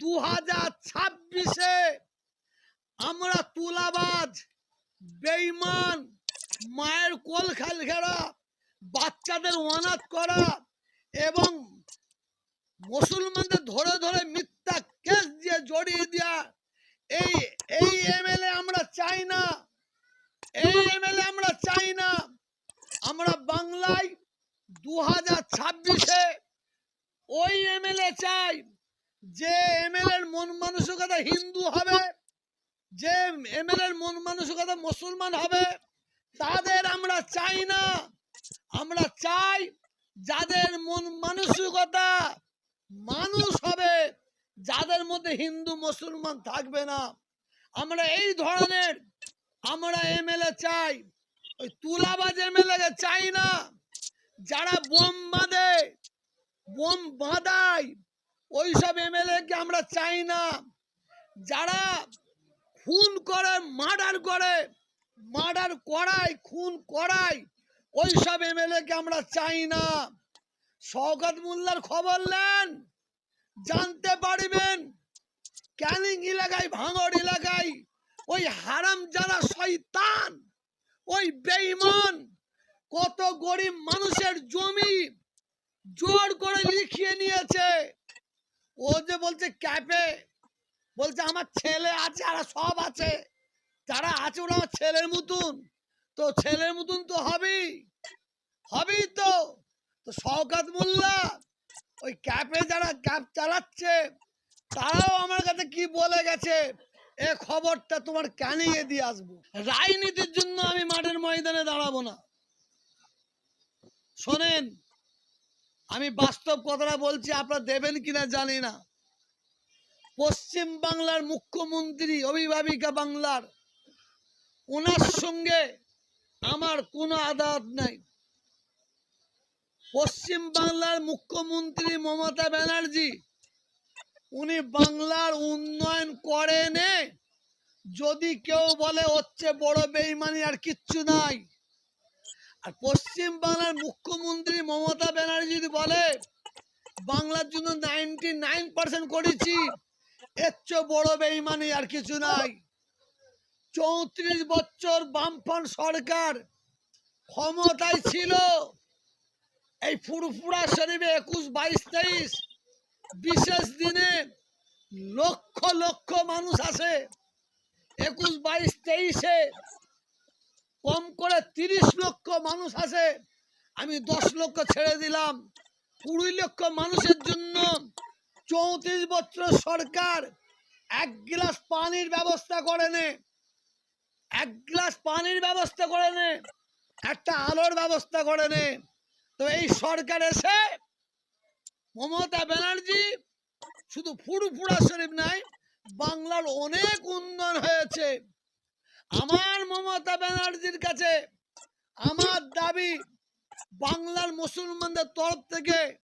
2026-এ আমরা তুলাবাজ, বেঈমান, মায়ের কোল খালঘেরা, বাচ্চাদের অনাথ করা এবং মুসলমানদের ধরে ধরে মিথ্যা কেস দিয়ে জড়িয়ে দেওয়া এই এই এমএলএ আমরা চাই না। এই এমএলএ আমরা চাই না। আমরা বাংলায় 2026-এ ওই এমএলএ চাই যে এমএলএর মন মানসিকতা হিন্দু হবে, যে এমএলএর মন মানসিকতা মুসলমান হবে। তাদের আমরা চাই না। আমরা চাই যাদের মন মানসিকতা মানুষ হবে, যাদের মধ্যে হিন্দু মুসলমান থাকবে না। আমরা এই ধরনের আমরা এমএলএ চাই। ওই তুলাবাজ এমএলএ চাই না। যারা বোম বাঁধে, বোম বাঁধায়, ওইসব এমএলএকে আমরা চাই না। যারা খুন করে, মার্ডার করে, মার্ডার করায়, খুন করায়, ওইসব এমএলএকে আমরা চাই না। শওকত মোল্লার খবর নেন, জানতে পারবেন ক্যানিং এলাকায়, ভাঙড় এলাকায় ওই হারাম যারা শয়তান, ওই বেঈমান কত গরিব মানুষের জমি জোর করে লিখিয়ে নিয়েছে। ও যে বলছে ক্যাপে, বলছে আমার ছেলে আছে, আর সব আছে, যারা আছে ওরা আমার ছেলের মতন। তো ছেলের মতন তো হবেই, হবেই তো। তো শওকত মোল্লা ওই ক্যাপে যারা ক্যাপ চালাচ্ছে তারাও আমার কাছে কি বলে গেছে, এ খবরটা তোমার ক্যানিংয়ে দিয়ে আসবো। রাজনীতির জন্য আমি মাঠের ময়দানে দাঁড়াবো না। শোনেন, আমি বাস্তব কথাটা বলছি, আপনারা দেবেন কিনা জানি না। পশ্চিম বাংলার মুখ্যমন্ত্রী, অভিভাবিকা বাংলার, ওনার সঙ্গে আমার কোনো আদালত নাই। পশ্চিম বাংলার মুখ্যমন্ত্রী মমতা ব্যানার্জি, উনি বাংলার উন্নয়ন করেন। যদি কেউ বলে হচ্ছে বড় বেঈমানি, আর কিচ্ছু নাই। আর পশ্চিম বাংলার মুখ্যমন্ত্রী মমতা ব্যানার্জি যদি বলে বাংলার জন্য 99% করেছি, এর চেয়ে বড় বেঈমানি আর কিছু নাই। 34 বছর বামফ্রন্ট সরকার ক্ষমতায় ছিল। এই ফুরফুরা শরীফে 21, 22, 23 বিশেষ দিনে লক্ষ লক্ষ মানুষ আসে। 21, 22, 23-এ কম করে 30 লক্ষ মানুষ আসে। আমি 10 লক্ষ ছেড়ে দিলাম। 20 লক্ষ মানুষের জন্য 34 বছর সরকার এক গ্লাস পানির ব্যবস্থা করে নে, এক গ্লাস পানির ব্যবস্থা করে নে, একটা আলোর ব্যবস্থা করে নে। তো এই সরকার এসে মমতা ব্যানার্জি শুধু ফুরফুরা শরীফ নাই, বাংলার অনেক উন্নয়ন হয়েছে। আমার মমতা ব্যানার্জির কাছে আমার দাবি, বাংলার মুসলমানদের তরফ থেকে